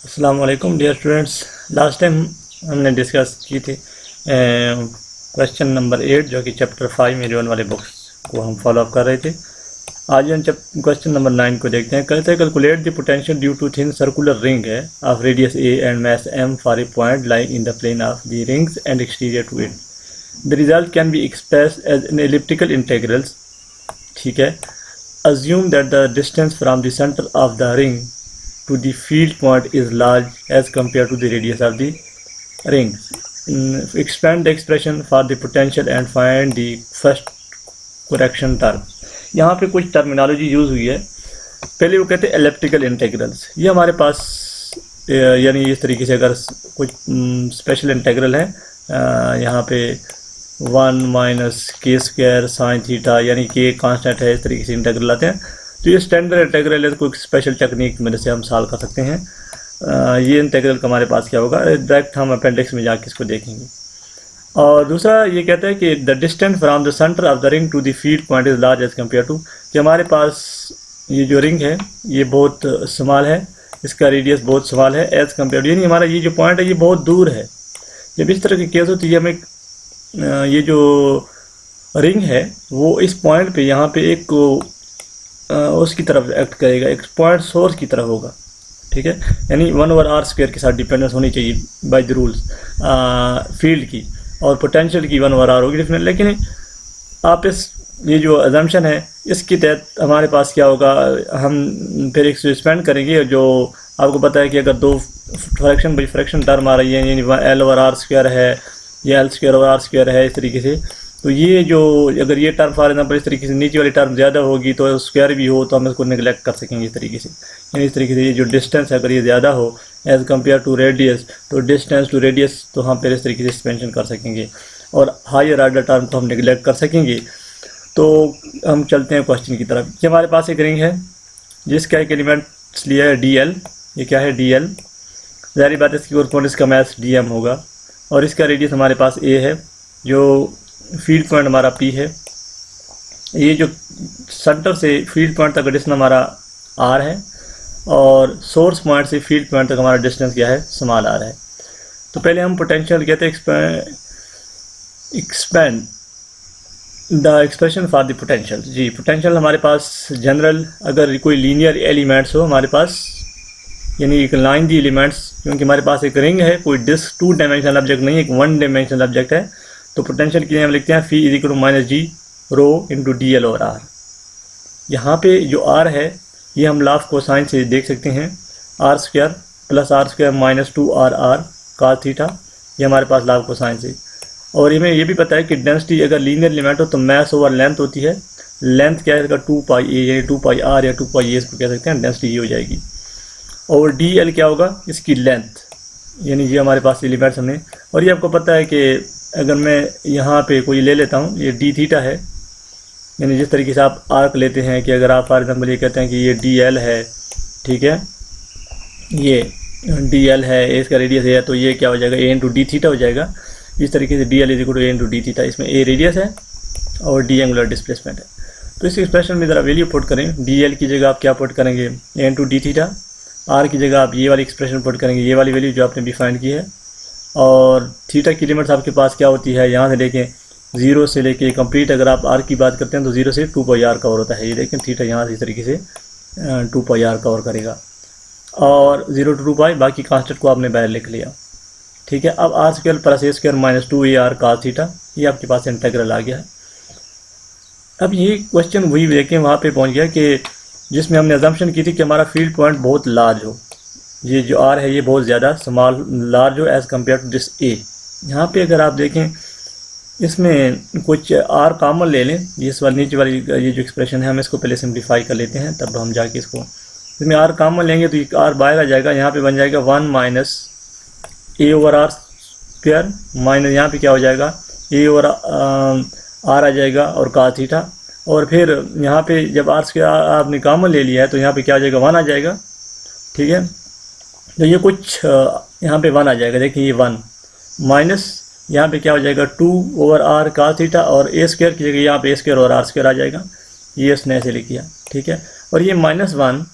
अस्सलाम वालेकुम dear students. Last time हमने डिस्कस की थी क्वेश्चन नंबर 8 जो कि चैप्टर 5 में रिवन वाले बुक्स को हम फॉलो अप कर रहे थे। आज हम क्वेश्चन नंबर 9 को देखते हैं। कहते हैं calculate the potential due to thin circular ring है of radius a and mass m for a point lying in the plane of the rings and exterior to it. The result can be expressed as an elliptical integrals. ठीक है, assume that the distance from the center of the ring to the field point is large as compared to the radius of the ring. Expand the expression for the potential and find the first correction term. यहाँ पे कुछ terminology use हुई है। पहले वो कहते हैं elliptical integrals. ये हमारे पास यानी इस तरीके से अगर कुछ स्पेशल इंटीग्रल है यहाँ पे 1 माइनस के स्क्वायर साइन थीटा यानी के कांस्टेंट है, इस तरीके से इंटीग्रल आते हैं। तो ये स्टैंडर्ड इंटीग्रल है, तो कोई स्पेशल टेक्निक मेरे से हम सॉल्व कर सकते हैं। ये इंटीग्रल का हमारे पास क्या होगा, डायरेक्ट हम अपेंडिक्स में जाके इसको देखेंगे। और दूसरा ये कहता है कि the distance from the centre of the ring to the field point is large as compare to, कि हमारे पास ये जो रिंग है ये बहुत स्मॉल है, इसका रेडियस बहुत स्मॉल है एज कम्पेयर टू, यानी हमारा ये जो पॉइंट है ये बहुत दूर है। जब इस तरह की केस होती है हमें ये जो रिंग है वो इस पॉइंट पे यहाँ पे एक उसकी तरफ एक्ट करेगा, एक पॉइंट सोर्स की तरफ होगा। ठीक है, यानी 1/r² के साथ डिपेंडेंस होनी चाहिए बाय द रूल्स फील्ड की, और पोटेंशियल की 1/r होगी डिफरेंट। लेकिन आप इस ये जो अजम्पशन है इसके तहत हमारे पास क्या होगा, हम फिर एक एक्सपेंड करेंगे। जो आपको पता है कि अगर दो फ्रैक्शन बाई फ्रैक्शन टर्म आ रही है, यानी l/r² है या l²/r² है इस तरीके से, तो ये जो अगर ये टर्म फॉर एग्जाम्पल इस तरीके से नीचे वाली टर्म ज़्यादा होगी तो स्क्वायर भी हो तो हम इसको नेगलेक्ट कर सकेंगे इस तरीके से। यानी इस तरीके से ये जो डिस्टेंस है अगर ये ज़्यादा हो एज़ कम्पेयर टू रेडियस, तो डिस्टेंस टू रेडियस तो हम फिर इस तरीके से एक्सपेंशन कर सकेंगे और हायर ऑर्डर टर्म को हम नेगलेक्ट कर सकेंगे। तो हम चलते हैं क्वेश्चन की तरफ। ये हमारे पास एक रिंग है जिसका एक एलिमेंट्स लिया है DL। ये क्या है DL, ज़ाहिर बात है इसकी कोरस्पॉन्डेंस का मास DM होगा, और इसका रेडियस हमारे पास A है, जो फील्ड पॉइंट हमारा P है। ये जो सेंटर से फील्ड पॉइंट तक डिस्टेंस हमारा R है, और सोर्स पॉइंट से फील्ड पॉइंट तक हमारा डिस्टेंस क्या है, स्मॉल r है। तो पहले हम पोटेंशियल कहते हैं expand the expression for the potential. जी, पोटेंशियल हमारे पास जनरल अगर कोई लीनियर एलिमेंट्स हो हमारे पास, यानी एक लाइन दी एलिमेंट्स, क्योंकि हमारे पास एक रिंग है, कोई डिस्क 2 डायमेंशनल ऑब्जेक्ट नहीं, एक 1 डायमेंशनल ऑब्जेक्ट है। तो पोटेंशियल के लिए हम लिखते हैं phi is equal -g rho into DL और R। यहाँ पे जो R है ये हम लॉ ऑफ कोसाइन से देख सकते हैं, r² + r² - 2rr cos theta, ये हमारे पास लॉ ऑफ कोसाइन से। और हमें ये भी पता है कि डेंसिटी अगर लीनियर एलिमेंट हो तो मास ओवर लेंथ होती है। लेंथ क्या है इसका 2πa, यानी 2πr या 2πa इसको कह सकते हैं, डेंसिटी ये हो जाएगी। और DL क्या होगा, इसकी लेंथ, यानी ये हमारे पास एलिमेंट्स हमने। और ये आपको पता है कि अगर मैं यहाँ पे कोई ले लेता हूँ, ये d थीटा है, यानी जिस तरीके से आप आर्क लेते हैं कि अगर आप फॉर एग्जाम्पल ये कहते हैं कि ये DL है, ठीक है, ये DL है, इसका रेडियस है, तो ये क्या हो जाएगा a × d थीटा हो जाएगा। इस तरीके से DL = a × d थीटा, इसमें a रेडियस है और d एंगुलर डिस्प्लेसमेंट है। तो इस एक्सप्रेशन में ज़रा वैल्यू पुट करें। DL की जगह आप क्या पुट करेंगे, a × d थीटा, R की जगह आप ये वाली एक्सप्रेशन पुट करेंगे, ये वाली वैल्यू जो आपने डिफाइन की है। और थीटा की लिमिट्स आपके पास क्या होती है, यहाँ से लेके 0 से लेके कंप्लीट, अगर आप R की बात करते हैं तो 0 से 2πr कवर होता है। ये देखें थीटा यहाँ से इस तरीके से 2πr कवर करेगा, और 0 to 2π बाकी कांस्टेंट को आपने बाहर लिख लिया। ठीक है, अब r² + a² - 2ar cos theta, ये आपके पास इंटीग्रल आ गया है। अब ये क्वेश्चन वही देखें वहाँ पे पहुँच गया कि जिसमें हमने अजम्पशन की थी कि हमारा फील्ड पॉइंट बहुत लार्ज हो, ये जो R है ये बहुत ज़्यादा स्मॉल लार्ज हो as compare to this A। यहाँ पे अगर आप देखें इसमें कुछ R कॉमन ले लें, इस वाली नीचे वाली ये जो एक्सप्रेशन है हम इसको पहले सिंप्लीफाई कर लेते हैं, तब हम जाके इसको इसमें R कॉमन लेंगे तो ये R बाहर आ जाएगा, यहाँ पे बन जाएगा 1 - a/r² माइनस यहाँ पे क्या हो जाएगा a/r आ जाएगा और cos थीटा। और फिर यहाँ पे जब r² आपने कॉमन ले लिया है तो यहाँ पे क्या आ जाएगा 1 आ जाएगा। ठीक है, तो ये कुछ यहाँ पे 1 आ जाएगा, देखिए ये 1 माइनस यहाँ पे क्या हो जाएगा 2/r cos थीटा, और a² की जगह यहाँ पे a² और r² आ जाएगा, ये उसने ऐसे लिख किया। ठीक है, और ये -1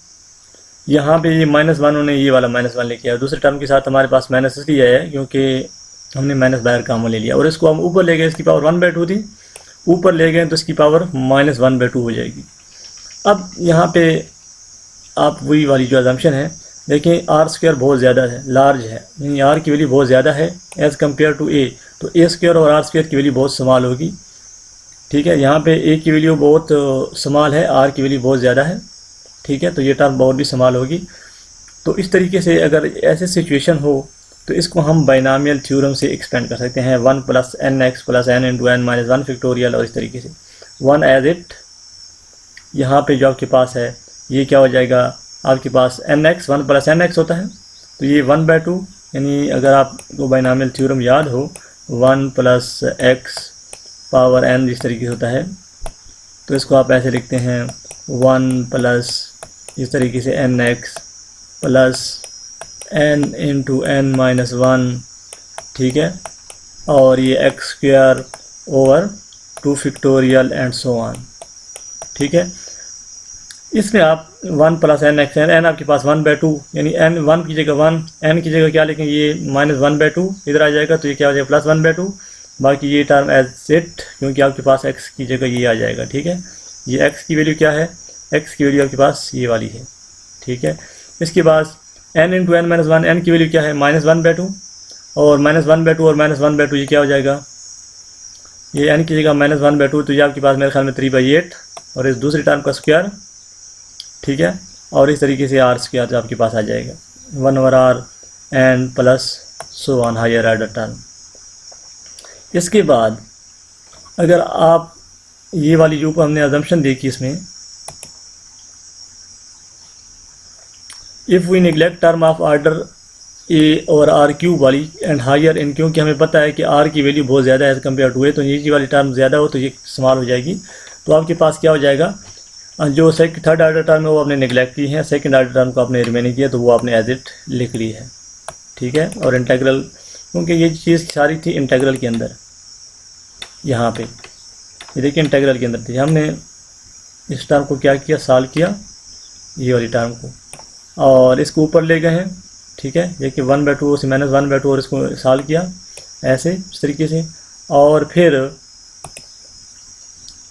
यहाँ पे ये -1 उन्होंने ये वाला -1 लेके आया, दूसरे टर्म के साथ हमारे पास माइनस इसलिए आया है क्योंकि हमने माइनस बाहर कामों ले लिया, और इसको हम ऊपर ले गए, इसकी पावर 1/2 थी, ऊपर ले गए तो इसकी पावर -1/2 हो जाएगी। अब यहाँ पे आप वही वाली जो अजम्पशन है देखें, r² बहुत ज़्यादा है, लार्ज है, यानी r की वैल्यू बहुत ज़्यादा है एज़ कम्पेयर टू a, तो a² और r² की वैल्यू बहुत स्मॉल होगी। ठीक है, यहाँ पे a की वैल्यू बहुत स्मॉल है, r की वैल्यू बहुत ज़्यादा है। ठीक है, तो ये टर्म बहुत भी स्मॉल होगी। तो इस तरीके से अगर ऐसे सिचुएशन हो तो इसको हम बाइनामियल थ्योरम से एक्सपेंड कर सकते हैं, 1 + nx + n × n - 1 फैक्टोरियल, और इस तरीके से 1 एज इट यहाँ पे जो आपके पास है ये क्या हो जाएगा, आपके पास nx 1 + nx होता है, तो ये 1/2, यानी अगर आपको बाइनामियल थ्योरम याद हो 1 + x पावर n इस तरीके से होता है, तो इसको आप ऐसे लिखते हैं 1 + इस तरीके से nx + n × n - 1, ठीक है, और ये x² over 2 factorial and so on. ठीक है, इसमें आप 1 + nx, n आपके पास 1/2, यानी n 1 की जगह 1, n की जगह क्या लिखें, ये -1/2 इधर आ जाएगा, तो ये क्या हो जाएगा +1/2, बाकी ये टर्म एज इट, क्योंकि आपके पास x की जगह ये आ जाएगा। ठीक है, ये x की वैल्यू क्या है, x की वैल्यू आपके पास ये वाली है। ठीक है, इसके बाद n × n - 1, n की वैल्यू क्या है -1/2, और -1/2 और -1/2 ये क्या हो जाएगा, ये n की जगह -1/2, तो ये आपके पास मेरे ख्याल में 3/8, और इस दूसरी टर्म का स्क्वायर। ठीक है, और इस तरीके से r² आपके पास आ जाएगा 1/r n plus so on higher order term. इसके बाद अगर आप ये वाली जो हमने अजम्पशन देखी इसमें, if we neglect term of order a और r³ वाली एंड हायर n, क्योंकि हमें पता है कि r की वैल्यू बहुत ज़्यादा है एज़ कम्पेयर टू a, तो ये वाली टर्म ज़्यादा हो तो ये स्मॉल हो जाएगी। तो आपके पास क्या हो जाएगा, जो थर्ड ऑर्डर टर्म है वो आपने निगलेक्ट की है, सेकंड ऑर्डर टर्म को आपने रिमेनिंग किया, तो वो आपने एज इट लिख ली है। ठीक है, और इंटेग्रल, क्योंकि ये चीज़ सारी थी इंटेग्रल के अंदर, यहाँ पे ये देखिए इंटेग्रल के अंदर थी, हमने इस टर्म को क्या किया, सॉल्व किया ये वाली टर्म को, और इसको ऊपर ले गए हैं। ठीक है, देखिए 1/2 से -1/2, और इसको सॉल्व किया ऐसे इस तरीके से, और फिर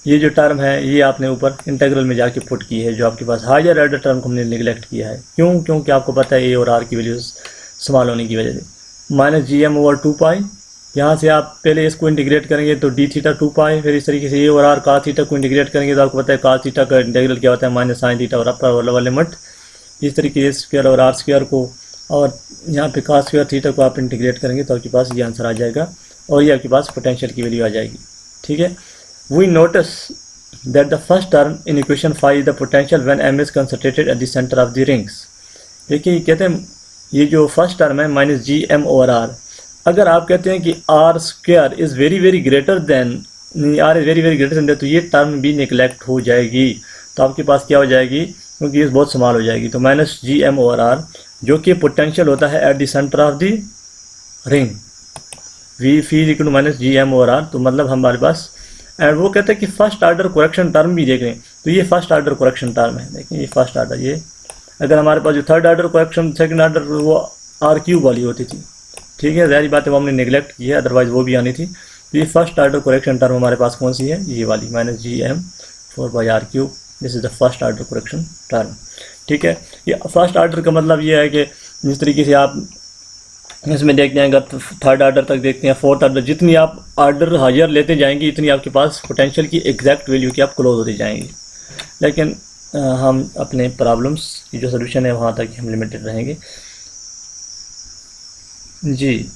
ये जो टर्म है ये आपने ऊपर इंटेग्रल में जाके पुट की है, जो आपके पास हायर ऑर्डर टर्म को हमने निगलेक्ट किया है। क्यों, क्योंकि आपको पता है ए और आर की वैल्यूज स्मॉल होने की वजह से। -gm/2π, यहाँ से आप पहले इसको इंटीग्रेट करेंगे तो d θ 2π, फिर इस तरीके से ए और आर cos θ को इंटीग्रेट करेंगे तो आपको पता है cos θ का इंटीग्रल क्या होता है -sin θ, और अपर और लोअर लिमिट इस तरीके से स्क्वायर और r² को, और यहाँ पे cos² θ को आप इंटीग्रेट करेंगे तो आपके पास ये आंसर आ जाएगा, और ये आपके पास पोटेंशियल की वैल्यू आ जाएगी। ठीक है, we notice that the first term in equation 5 the potential when m is concentrated at the centre of the rings. देखिए कहते हैं ये जो फर्स्ट टर्म है -gm/r, अगर आप कहते हैं कि r² is very very greater than, r is very very greater than, तो ये टर्म भी निगलेक्ट हो जाएगी, तो आपके पास क्या हो जाएगी, क्योंकि ये बहुत स्मॉल हो जाएगी, तो -gm/r जो कि पोटेंशियल होता है eight the centre of the ring, v (-gm/r), तो मतलब हमारे पास, एंड वो कहते हैं कि फर्स्ट ऑर्डर करेक्शन टर्म भी देख रहे हैं, तो ये फर्स्ट ऑर्डर करेक्शन टर्म है। देखिए ये फर्स्ट ऑर्डर, ये अगर हमारे पास जो third order correction second order वो r³ वाली होती थी, ठीक है, ज़ाहिर बात है वो हमने नेगलेक्ट की है, अदरवाइज वो भी आनी थी। तो ये फर्स्ट ऑर्डर करेक्शन टर्म हमारे पास कौन सी है, ये वाली -gm/r³, this is the first order correction term. ठीक है, ये फर्स्ट ऑर्डर का मतलब ये है कि जिस तरीके से आप इसमें देखते हैं, अगर थर्ड ऑर्डर तक देखते हैं, फोर्थ ऑर्डर, जितनी आप ऑर्डर हायर लेते जाएंगे इतनी आपके पास पोटेंशियल की एग्जैक्ट वैल्यू की आप क्लोज होते जाएंगे। लेकिन हम अपने प्रॉब्लम्स की जो सोल्यूशन है वहाँ तक हम लिमिटेड रहेंगे। जी।